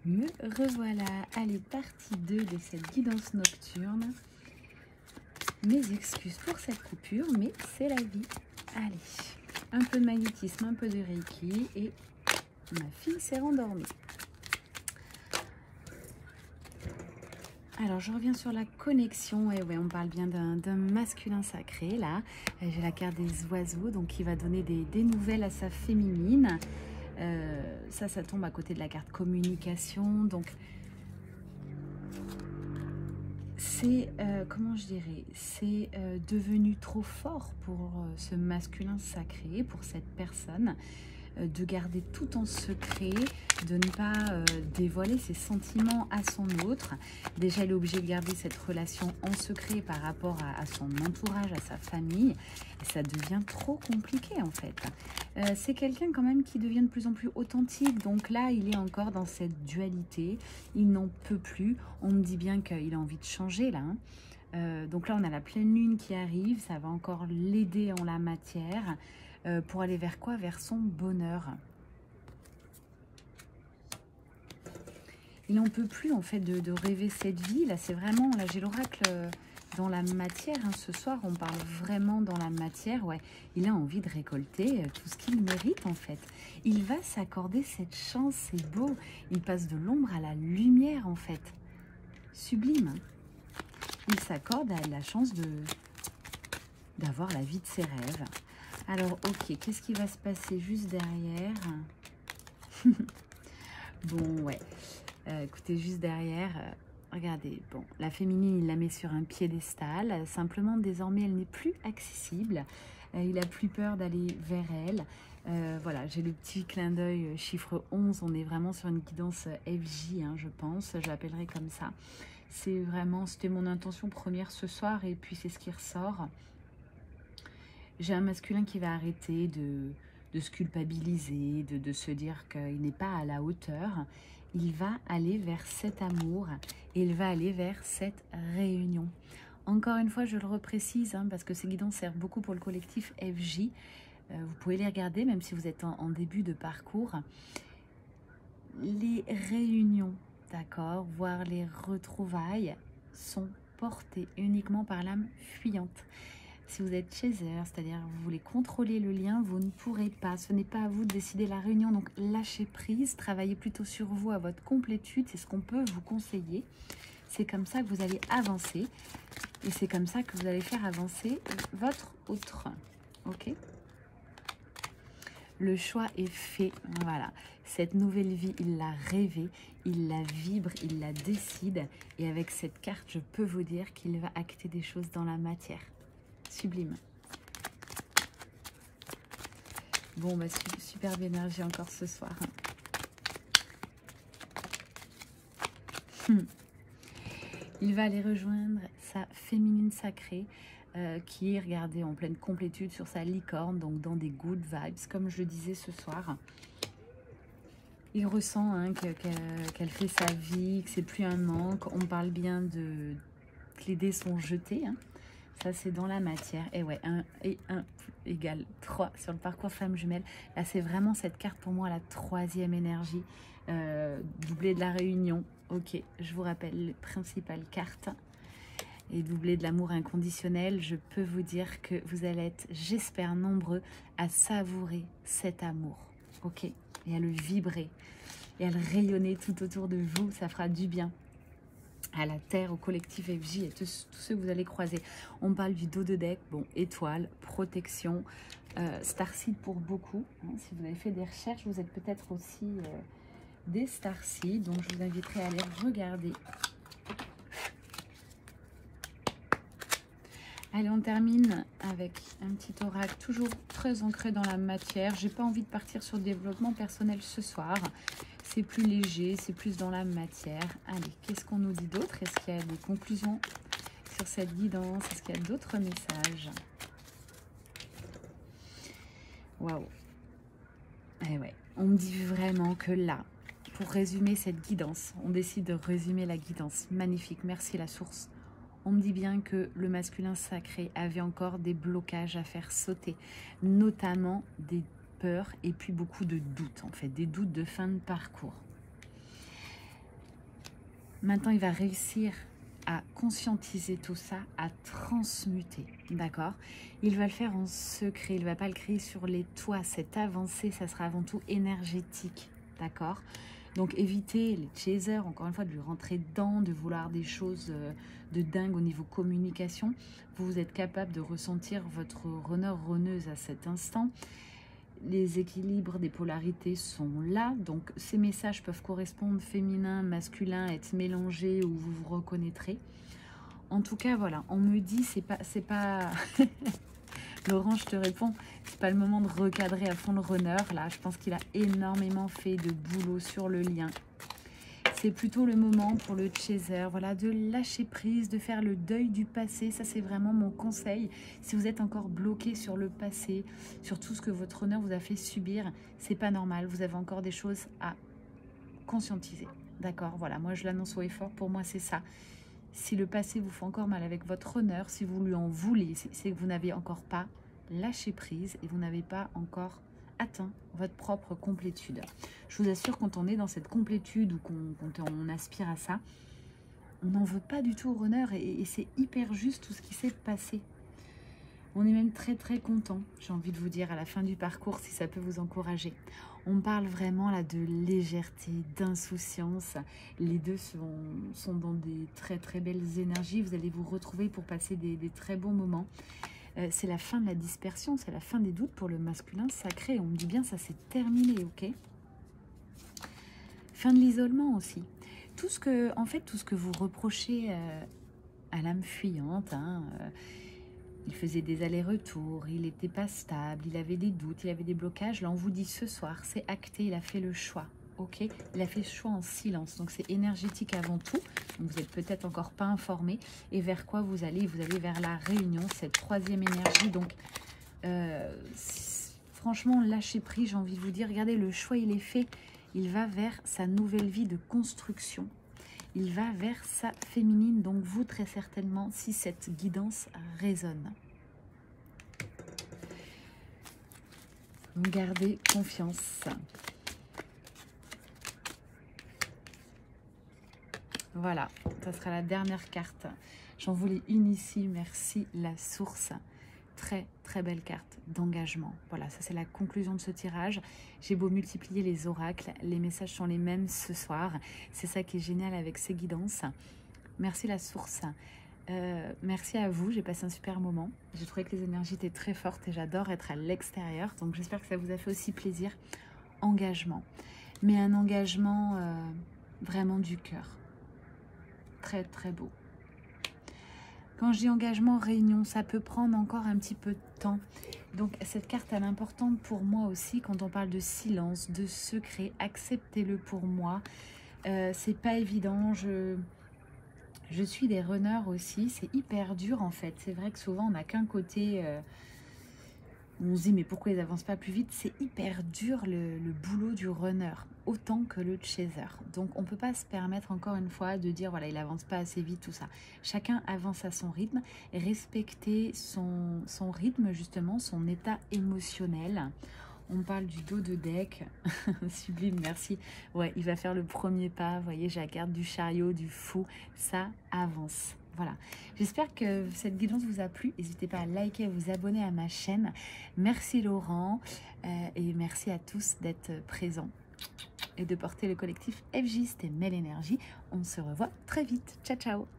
Me revoilà, allez, partie 2 de cette guidance nocturne. Mes excuses pour cette coupure, mais c'est la vie. Allez, un peu de magnétisme, un peu de Reiki et ma fille s'est rendormie. Alors, je reviens sur la connexion. Et ouais, on parle bien d'un masculin sacré, là. J'ai la carte des oiseaux, donc qui va donner des nouvelles à sa féminine. Ça tombe à côté de la carte communication. Donc, c'est, comment je dirais, c'est devenu trop fort pour ce masculin sacré, pour cette personne, de garder tout en secret, de ne pas dévoiler ses sentiments à son autre. Déjà, il est obligé de garder cette relation en secret par rapport à son entourage, à sa famille. Et ça devient trop compliqué, en fait. C'est quelqu'un quand même qui devient de plus en plus authentique. Donc là, il est encore dans cette dualité. Il n'en peut plus. On me dit bien qu'il a envie de changer, là. Donc là, on a la pleine lune qui arrive. Ça va encore l'aider en la matière. Pour aller vers quoi? Vers son bonheur. Il n'en peut plus en fait de rêver cette vie. Là, c'est vraiment, là j'ai l'oracle dans la matière. Hein. Ce soir, on parle vraiment dans la matière. Ouais, il a envie de récolter tout ce qu'il mérite en fait. Il va s'accorder cette chance, c'est beau. Il passe de l'ombre à la lumière en fait. Sublime. Il s'accorde à la chance d'avoir la vie de ses rêves. Alors, ok, qu'est-ce qui va se passer juste derrière? Bon, ouais. Écoutez, juste derrière, regardez, bon, la féminine, il la met sur un piédestal. Simplement, désormais, elle n'est plus accessible. Il a plus peur d'aller vers elle. Voilà, j'ai le petit clin d'œil chiffre 11. On est vraiment sur une guidance FJ, hein, je pense. Je l'appellerai comme ça. C'est vraiment, c'était mon intention première ce soir et puis c'est ce qui ressort. J'ai un masculin qui va arrêter de se culpabiliser, de se dire qu'il n'est pas à la hauteur. Il va aller vers cet amour et il va aller vers cette réunion. Encore une fois, je le reprécise, hein, parce que ces guidances servent beaucoup pour le collectif FJ. Vous pouvez les regarder, même si vous êtes en début de parcours. Les réunions, d'accord, voire les retrouvailles, sont portées uniquement par l'âme fuyante. Si vous êtes chaser, c'est-à-dire vous voulez contrôler le lien, vous ne pourrez pas. Ce n'est pas à vous de décider la réunion. Donc lâchez prise, travaillez plutôt sur vous, à votre complétude. C'est ce qu'on peut vous conseiller. C'est comme ça que vous allez avancer. Et c'est comme ça que vous allez faire avancer votre autre. Ok? Le choix est fait. Voilà. Cette nouvelle vie, il l'a rêvée, il la vibre, il la décide. Et avec cette carte, je peux vous dire qu'il va acter des choses dans la matière. Sublime. Bon, bah, superbe énergie encore ce soir. Il va aller rejoindre sa féminine sacrée qui est, regardez, en pleine complétude sur sa licorne, donc dans des good vibes, comme je le disais ce soir. Il ressent hein, qu'elle fait sa vie, que c'est plus un manque. On parle bien que les dés sont jetés. Hein. Ça, c'est dans la matière. Et ouais, 1 et 1 égale 3 sur le parcours femme jumelle. Là, c'est vraiment cette carte pour moi, la troisième énergie. Doublé de la réunion. Ok, je vous rappelle les principales cartes. Et doublé de l'amour inconditionnel, je peux vous dire que vous allez être, j'espère, nombreux à savourer cet amour. Ok, et à le vibrer. Et à le rayonner tout autour de vous. Ça fera du bien. À la Terre, au collectif FJ et tous ceux que vous allez croiser. On parle du dos de deck, bon, étoile, protection, starseed pour beaucoup. Hein, si vous avez fait des recherches, vous êtes peut-être aussi des starseed, donc je vous inviterai à aller regarder. Allez, on termine avec un petit oracle, toujours très ancré dans la matière. J'ai pas envie de partir sur le développement personnel ce soir. C'est plus léger, c'est plus dans la matière. Allez, qu'est-ce qu'on nous dit d'autre? Est-ce qu'il y a des conclusions sur cette guidance? Est-ce qu'il y a d'autres messages? Waouh! Eh ouais, on me dit vraiment que là, pour résumer cette guidance, on décide de résumer la guidance. Magnifique, merci la source. On me dit bien que le masculin sacré avait encore des blocages à faire sauter, notamment des peurs et puis beaucoup de doutes, en fait, des doutes de fin de parcours. Maintenant, il va réussir à conscientiser tout ça, à transmuter, d'accord? Il va le faire en secret, il ne va pas le créer sur les toits. Cette avancée, ça sera avant tout énergétique, d'accord? Donc évitez les chasers, encore une fois, de lui rentrer dedans, de vouloir des choses de dingue au niveau communication. Vous êtes capable de ressentir votre runneuse à cet instant. Les équilibres des polarités sont là, donc ces messages peuvent correspondre féminin, masculin, être mélangés ou vous vous reconnaîtrez. En tout cas, voilà, on me dit, c'est pas... Laurent, je te réponds, c'est pas le moment de recadrer à fond le runner. Là, je pense qu'il a énormément fait de boulot sur le lien. C'est plutôt le moment pour le chaser, voilà, de lâcher prise, de faire le deuil du passé. Ça, c'est vraiment mon conseil. Si vous êtes encore bloqué sur le passé, sur tout ce que votre runner vous a fait subir, c'est pas normal. Vous avez encore des choses à conscientiser. D'accord, voilà, moi je l'annonce haut et fort. Pour moi, c'est ça. Si le passé vous fait encore mal avec votre runner, si vous lui en voulez, c'est que vous n'avez encore pas lâché prise et vous n'avez pas encore atteint votre propre complétude. Je vous assure, quand on est dans cette complétude ou quand on aspire à ça, on n'en veut pas du tout au runner et c'est hyper juste tout ce qui s'est passé. On est même très très content, j'ai envie de vous dire, à la fin du parcours, si ça peut vous encourager. On parle vraiment là de légèreté, d'insouciance. Les deux sont dans des très très belles énergies. Vous allez vous retrouver pour passer des très bons moments. C'est la fin de la dispersion, c'est la fin des doutes pour le masculin sacré. On me dit bien, ça c'est terminé, ok? Fin de l'isolement aussi. Tout ce que vous reprochez à l'âme fuyante, hein, il faisait des allers-retours, il n'était pas stable, il avait des doutes, il avait des blocages. Là, on vous dit ce soir, c'est acté, il a fait le choix. Ok, il a fait le choix en silence, donc c'est énergétique avant tout. Donc vous n'êtes peut-être encore pas informé. Et vers quoi vous allez? Vous allez vers la réunion, cette troisième énergie. Donc, franchement, lâchez prise, j'ai envie de vous dire. Regardez, le choix, il est fait. Il va vers sa nouvelle vie de construction. Il va vers sa féminine, donc vous, très certainement, si cette guidance résonne. Gardez confiance. Voilà, ça sera la dernière carte. J'en voulais une ici, merci la source. Très très belle carte d'engagement. Voilà, ça c'est la conclusion de ce tirage. J'ai beau multiplier les oracles, les messages sont les mêmes ce soir. C'est ça qui est génial avec ces guidances. Merci la source. Merci à vous, j'ai passé un super moment. J'ai trouvé que les énergies étaient très fortes et j'adore être à l'extérieur. Donc j'espère que ça vous a fait aussi plaisir. Engagement. Mais un engagement vraiment du cœur. Très très beau. Quand je dis engagement, réunion, ça peut prendre encore un petit peu de temps. Donc cette carte elle est importante pour moi aussi quand on parle de silence, de secret. Acceptez-le pour moi. C'est pas évident. Je suis des runners aussi. C'est hyper dur en fait. C'est vrai que souvent on n'a qu'un côté... on se dit mais pourquoi ils n'avancent pas plus vite? C'est hyper dur le boulot du runner, autant que le chaser. Donc on ne peut pas se permettre encore une fois de dire voilà il avance pas assez vite, tout ça. Chacun avance à son rythme, respecter son rythme justement, son état émotionnel. On parle du dos de deck, sublime, merci. Ouais, il va faire le premier pas, vous voyez, j'ai la carte du chariot, du fou, ça avance. Voilà, j'espère que cette guidance vous a plu. N'hésitez pas à liker, à vous abonner à ma chaîne. Merci Laurent et merci à tous d'être présents et de porter le collectif FJ, c'était Mel Énergie. On se revoit très vite. Ciao, ciao.